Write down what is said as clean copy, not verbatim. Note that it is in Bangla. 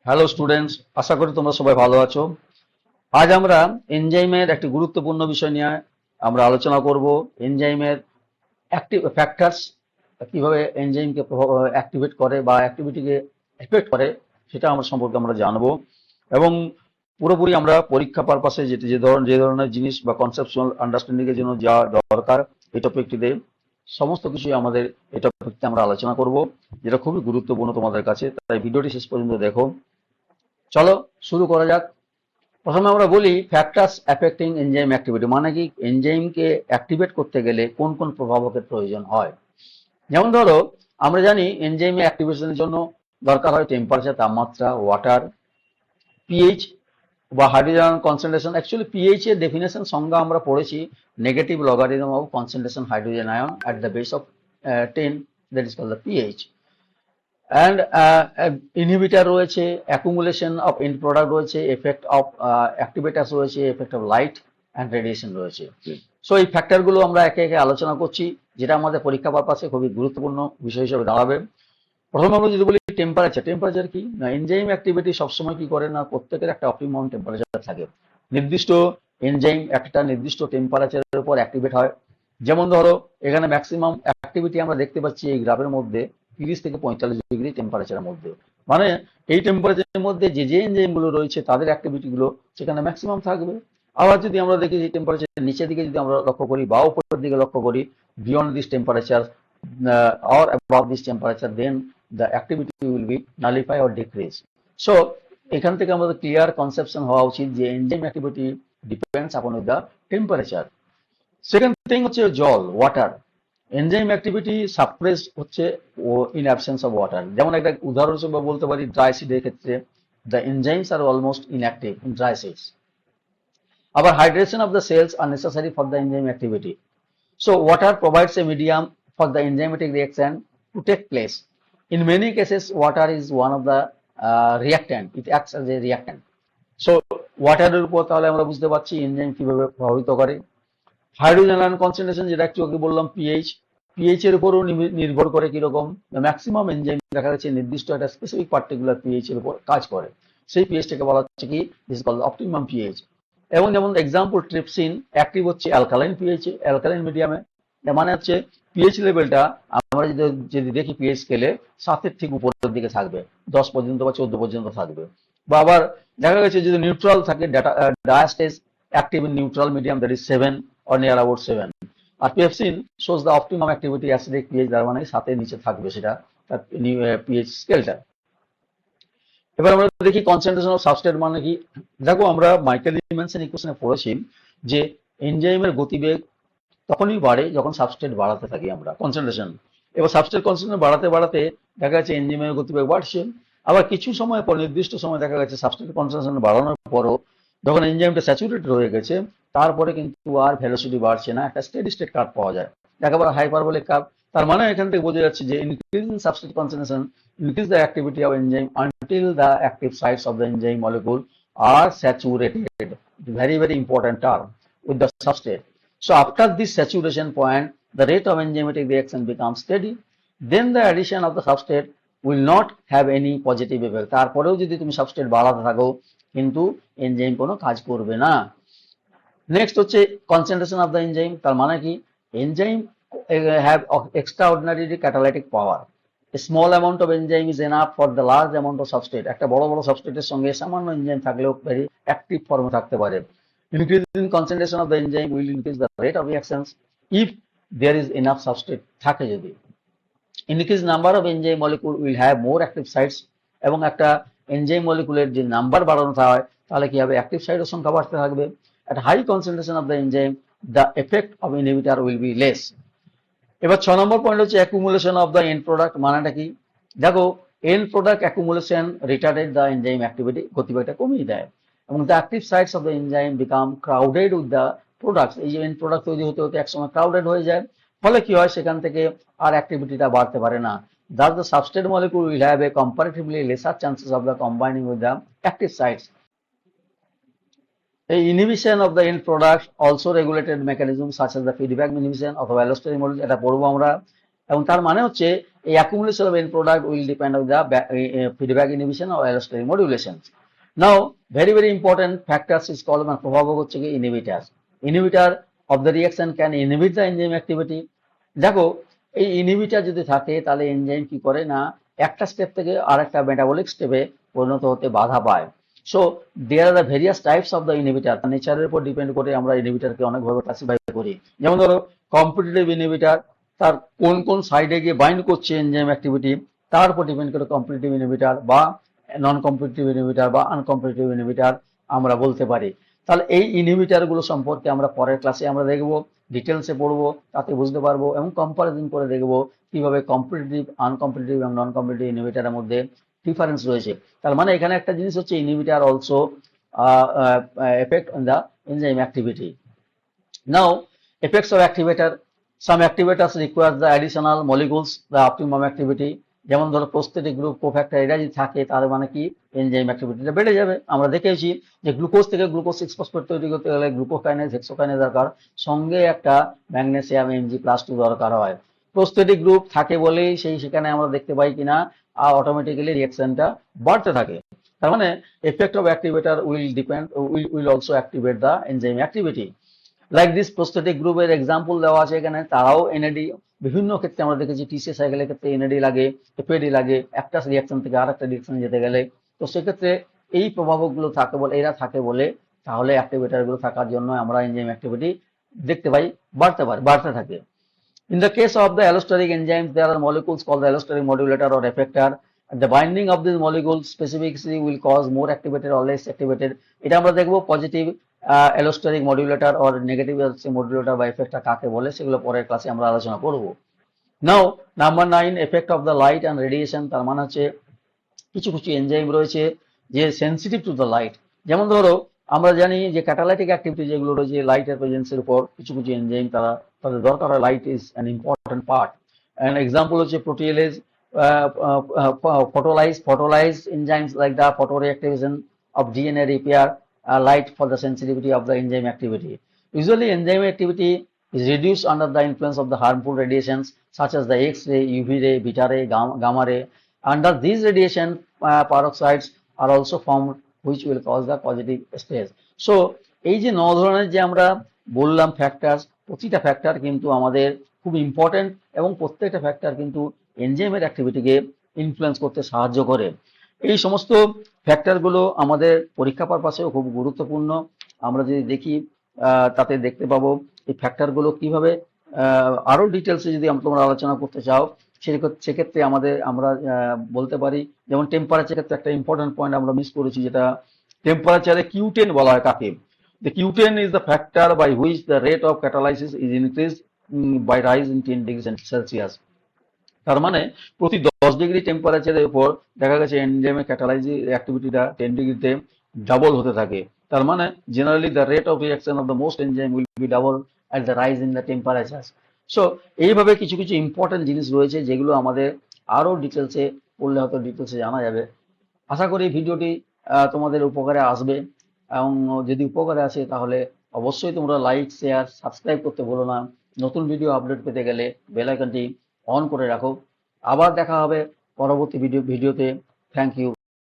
হ্যালো স্টুডেন্টস, আশা করি তোমরা সবাই ভালো আছো। আজ আমরা এনজাইমের একটি গুরুত্বপূর্ণ বিষয় নিয়ে আমরা আলোচনা করব। এনজাইমের অ্যাক্টিভ ফ্যাক্টরস, কিভাবে এনজাইমকে অ্যাক্টিভেট করে বা অ্যাক্টিভিটিকে এফেক্ট করে সেটা আমরা সম্পর্কে আমরা জানবো। এবং পুরোপুরি আমরা পরীক্ষা পারপাসে যে ধরনের জিনিস বা কনসেপচুয়াল আন্ডারস্ট্যান্ডিং এর জন্য যা দরকার এই টপিকটিতে সমস্ত কিছুই আমাদের এই টপিকতে আমরা আলোচনা করব, যেটা খুবই গুরুত্বপূর্ণ তোমাদের কাছে। তাই ভিডিওটি শেষ পর্যন্ত দেখো। চলো শুরু করা যাক। প্রথমে আমরা বলি ফ্যাক্টরস অ্যাফেক্টিং এনজাইম অ্যাক্টিভিটি, মানে কি এনজাইমকে অ্যাক্টিভেট করতে গেলে কোন কোন প্রভাবকের প্রয়োজন হয়। যেমন ধরো, আমরা জানি এনজাইম অ্যাক্টিভেশনের জন্য দরকার হয় টেম্পারেচার, তাপমাত্রা, ওয়াটার, পিএইচ বা হাইড্রোজেন কনসেন্ট্রেশন। অ্যাকচুয়ালি পিএইচ এর ডেফিনেশন সংজ্ঞা আমরা পড়েছি, negative logarithm of concentration hydrogen ion at the base of 10, that is called the pH. And inhibitor রয়েছে, অ্যাকুমুলেশন অফ এন্ড প্রোডাক্ট রয়েছে, এফেক্ট অফ অ্যাক্টিভেটার্স রয়েছে, effect of light and radiation রয়েছে। সো এই ফ্যাক্টরগুলো আমরা একে একে আলোচনা করছি, যেটা আমাদের পরীক্ষা পারপাসে খুবই গুরুত্বপূর্ণ বিষয় হিসেবে দাঁড়াবে। প্রথমে আমরা যদি বলি টেম্পারেচার, টেম্পারেচার কি না, এনজাইম অ্যাক্টিভিটি সবসময় কি করে না, প্রত্যেকের একটা অপটিমাম টেম্পারেচার থাকে। নির্দিষ্ট এনজাইম একটা নির্দিষ্ট টেম্পারেচারের উপর অ্যাক্টিভেট হয়। যেমন ধরো, এখানে ম্যাক্সিমাম অ্যাক্টিভিটি আমরা দেখতে পাচ্ছি এই গ্রাফের মধ্যে 30 থেকে 45 ডিগ্রি টেম্পারেচারের মধ্যে। মানে এই টেম্পারেচারের মধ্যে যে যে এনজাইম গুলো রয়েছে তাদের অ্যাক্টিভিটি গুলো সেখানে ম্যাক্সিমাম থাকবে। আবার যদি আমরা দেখি যে টেম্পারেচার নিচের দিকে যদি আমরা লক্ষ্য করি বা উপরের দিকে লক্ষ্য করি, beyond this temperature or above this temperature, then the activity will be nullify or decrease. So এখান থেকে আমাদের ক্লিয়ার কনসেপশন হওয়া উচিত যে enzyme activity depends upon the temperature. Second thing হচ্ছে জল, ওয়াটার। এনজাইম অ্যাক্টিভিটি সাপ্রেস হচ্ছে ইন অ্যাবসেন্স অফ ওয়াটার। যেমন একটা উদাহরণ হিসেবে বলতে পারি, ড্রাই সিডের ক্ষেত্রে the enzymes are almost inactive in dry seeds. আবার hydration of the cells are necessary for the enzyme activity. So water provides a medium for the enzymatic reaction to take place. In many cases, water is one of the reactant. It acts as a reactant. So water এর উপর তাহলে আমরা বুঝতে পারছি এনজাইম কিভাবে প্রভাবিত করে। হাইড্রোজেন আয়ন কনসেন্ট্রেশন, যেটা একটু আগে বললাম, পিএইচ, পিএইচ এর উপরও নির্ভর করে কিরকম। ম্যাক্সিমাম এনজাইম দেখা যাচ্ছে নির্দিষ্ট একটা স্পেসিফিক পার্টিকুলার পিএইচ এর উপর কাজ করে। সেই পিএইচটাকে বলা হচ্ছে কি, দিস কল অপটিমাম পিএইচ। এবং যেমন এক্সাম্পল, ট্রিপসিন অ্যাক্টিভ হচ্ছে অ্যালকালাইন পিএইচ, অ্যালকালাইন মিডিয়ামে। মানে হচ্ছে পিএইচ লেভেলটা আমরা যদি যদি দেখি পিএইচ স্কেলে 7-এর ঠিক উপরের দিকে থাকবে, 10 পর্যন্ত বা 14 পর্যন্ত থাকবে। বা আবার দেখা গেছে যদি নিউট্রাল থাকে, diastase active in neutral medium, that is 7 or near about 7. আর pepsin shows the optimum activity acidic pH, যার মানে 7-এর নিচে থাকবে সেটা তার পিএইচ স্কেলটা। এবার আমরা দেখি কনসেন্ট্রেশন অফ সাবস্ট্রেট মানে কি। দেখো, আমরা মাইকেল ডিমেনশন ইকুয়েশনে পড়েছি যে এনজাইমের গতিবেগ তখনই বাড়ে যখন সাবস্ট্রেট বাড়াতে থাকি আমরা কনসেন্ট্রেশন। এবার সাবস্ট্রেট কনসেন্ট্রেশন বাড়াতে বাড়াতে দেখা যাচ্ছে এনজাইমের গতিবেগ বাড়ছে। আবার কিছু সময় পর, নির্দিষ্ট সময় দেখা গেছে সাবস্ট্রেট কনসেন্ট্রেশন বাড়ানোর পরও যখন এনজাইমটা স্যাচুরেটেড হয়ে গেছে, তারপরে কিন্তু আর ভেলোসিটি বাড়ছে না, একটা স্টেডি স্টেট কার্ভ পাওয়া যায়, একেবারে হাইপারবোলিক কার্ভ। তার মানে এখান থেকে বোঝা যাচ্ছে যে increase in substrate concentration increase the activity of enzyme until the active sites of the enzyme molecule are saturated. Very, very important term with the substrate. So after this saturation point, the rate of enzymatic reaction becomes steady. Then the addition of the substrate will not have any positive effect. তারপরেও যদি তুমি সাবস্ট্রেট বাড়াতে থাকো কিন্তু এনজাইম কোনো কাজ করবে না। নেক্সট হচ্ছে কনসেন্ট্রেশন অফ দ্য এনজাইম। তার মানে কি, enzyme have extraordinary catalytic power. A small amount of enzyme is enough for the large amount of substrate. একটা বড় বড় সাবস্ট্রেটের সঙ্গে সামান্য এনজাইম থাকলেও ভেরি অ্যাক্টিভ ফর্মে থাকতে পারে। Increase in concentration of the enzyme will increase the rate of reactions if there is enough substrate থাকে যদি। Increase number of enzyme molecule will have more active sites, এবং একটা এনজাইম মলিকুলের যে নাম্বার বাড়ানো হয় তাহলে কি হবে, অ্যাক্টিভ সাইটের সংখ্যা বাড়তে থাকবে। At high concentration of the enzyme, the effect of inhibitor will be less. এবার 6 নম্বর পয়েন্ট হচ্ছে accumulation of the end product. মানেটা কি, দেখো end product accumulation retarded the enzyme activity, গতিবেগটা কমিয়ে দেয়, এবং the active sites of the enzyme become crowded with the products. এই যে এন্ড প্রোডাক্ট তৈরি হতে হতে একসময় ক্রাউডেড হয়ে যায়, ফলে কি হয়, সেখান থেকে আর অ্যাক্টিভিটিটা বাড়তে পারে না। Thus the substrate molecule will have a comparatively lesser chances of the combining with the active sites. A inhibition of the end product also regulated mechanisms such as the feedback inhibition অথবা allosteric modulation, এটা পড়বো আমরা। এবং তার মানে হচ্ছে এই accumulation of end product will depend on the feedback inhibition or allosteric modulation. Now very very important factors is called প্রভাবক হচ্ছে কি inhibitor. Inhibitor of the reaction can inhibit the enzyme activity. দেখো এই ইনহিবিটর যদি থাকে তাহলে এনজাইম কি করে না একটা স্টেপ থেকে আরেকটা মেটাবলিক স্টেপে পরিণত হতে বাধা পায়। So there are the various types of the inhibitor, নেচারের উপর ডিপেন্ড করে আমরা ইনহিবিটরকে অনেকভাবে ক্লাসিফাই করি। যেমন ধরো কম্পিটিটিভ ইনহিবিটর, তার কোন কোন সাইডে গিয়ে বাইন্ড করছে এনজাইম অ্যাক্টিভিটি তার উপর ডিপেন্ড করে কম্পিটিটিভ ইনহিবিটর বা নন কম্পিটিটিভ ইনহিবিটর বা আনকম্পিটিটিভ ইনহিবিটর আমরা বলতে পারি। তাহলে এই ইনহিবিটর গুলো সম্পর্কে আমরা পরের ক্লাসে আমরা দেখবো, ডিটেলসে পড়বো, তাতে বুঝতে পারবো এবং কম্পারিজন করে দেখবো কিভাবে কম্পিটিটিভ, আনকম্পিটিটিভ এবং নন কম্পিটিটিভ ইনহিবিটরের মধ্যে ডিফারেন্স রয়েছে। তার মানে এখানে একটা জিনিস হচ্ছে inhibitor also effect on the enzyme activity. Now effects of activator, some activators require the additional molecules the optimum activity, যেমন ধরো প্রস্থেটিক গ্রুপ কোফ্যাক্টর এরা যদি থাকে তার মানে কি এনজাইম অ্যাক্টিভিটিটা বেড়ে যাবে। আমরা দেখেছি যে গ্লুকোজ থেকে গ্লুকোজ 6 ফসফেট তৈরি করতে গেলে গ্লুকোকাইনেজ হেক্সোকাইনেজ দরকার, সঙ্গে একটা ম্যাগনেসিয়াম Mg+2 দরকার হয়। প্রস্থেটিক গ্রুপ থাকে বলেই সেখানে আমরা দেখতে পাই কিনা অটোমেটিক্যালি রিঅ্যাকশনটা বাড়তে থাকে। তার মানে effect of activator will also activate the enzyme activity. Like this prosthetic গ্রুপের এক্সাম্পল দেওয়া আছে এখানে, তারাও এনএডি বিভিন্ন ক্ষেত্রে আমরা দেখেছি টিসি সাইকেলের ক্ষেত্রে এনএডি লাগে, এফএডি লাগে একটা রিঅ্যাকশন থেকে আর একটা রিঅ্যাকশন যেতে গেলে। তো সেক্ষেত্রে এই প্রভাবকগুলো থাকে বলে, এরা থাকে বলে তাহলে অ্যাক্টিভেটর গুলো থাকার জন্য আমরা এনজাইম অ্যাক্টিভিটি দেখতে পাই বাড়তে থাকে। In the case of the allosteric enzymes, there are molecules called the allosteric modulator or effector. The binding of these molecules specifically will cause more activated or less activated. এটা আমরা দেখবো positive allosteric modulator or negative allosteric modulator বা effector কাকে বলে সেগুলো পরের ক্লাসে আমরা আলোচনা করব। Now number 9, effect of the light and radiation, তার মানে হচ্ছে কিছু কিছু এনজাইম রয়েছে যে সেনসিটিভ টু দ্য লাইট। যেমন ধরো আমরা জানি যে ক্যাটালাইটিক অ্যাক্টিভিটি যেগুলো রয়েছে লাইটের প্রেজেন্সের উপর কিছু কিছু এনজাইম তাদের দরকার হয়, light is an important part. And example হচ্ছে প্রোটিয়েলেজ, photolyze enzymes like the photoreactivation of DNA repair light for the sensitivity of the enzyme activity. Usually enzyme activity is reduced under the influence of the harmful radiations such as the X-ray, UV ray, beta ray, gamma ray. Under these radiation, peroxides are also formed which will cause the positive stage. So এই যে 9 ধরনের যে আমরা বললাম ফ্যাক্টর, প্রতিটা ফ্যাক্টর কিন্তু আমাদের খুব ইম্পর্টেন্ট এবং প্রত্যেকটা ফ্যাক্টর কিন্তু এনজাইমের অ্যাক্টিভিটিকে ইনফ্লুয়েন্স করতে সাহায্য করে। এই সমস্ত ফ্যাক্টরগুলো আমাদের পরীক্ষা পারপাসেও খুব গুরুত্বপূর্ণ। আমরা যদি দেখি তাতে দেখতে পাবো এই ফ্যাক্টরগুলো কিভাবে আরো ডিটেলসে যদি তোমরা আলোচনা করতে চাও সেক্ষেত্রে আমরা বলতে পারি, যেমন টেম্পারেচার ক্ষেত্রে একটা ইম্পর্টেন্ট পয়েন্ট আমরা মিস করেছি, যেটা টেম্পারেচারে Q10 বলা হয় কাকে। The Q10 is the factor by which the rate of catalysis is increased by rise in 10 degrees Celsius. তার মানে প্রতি 10 ডিগ্রি টেম্পারেচারের উপর দেখা গেছে এনজাইমের ক্যাটালাইজিং অ্যাক্টিভিটিটা 10 ডিগ্রিতে ডাবল হতে থাকে। তার মানে generally the rate of reaction of the most enzyme will be double at the rise in the temperature. So এইভাবে কিছু কিছু ইম্পর্টেন্ট জিনিস রয়েছে যেগুলো আমাদের আরো ডিটেলসে পড়লে হয়তো ডিটেলসে জানা যাবে। আশা করি ভিডিওটি তোমাদের উপকারে আসবে, এবং যদি উপকারে আসে তাহলে অবশ্যই তোমরা লাইক, শেয়ার, সাবস্ক্রাইব করতে ভুলো না। নতুন ভিডিও আপডেট পেতে গেলে বেল আইকনটি অন করে রাখো। আবার দেখা হবে পরবর্তী ভিডিওতে। Thank you.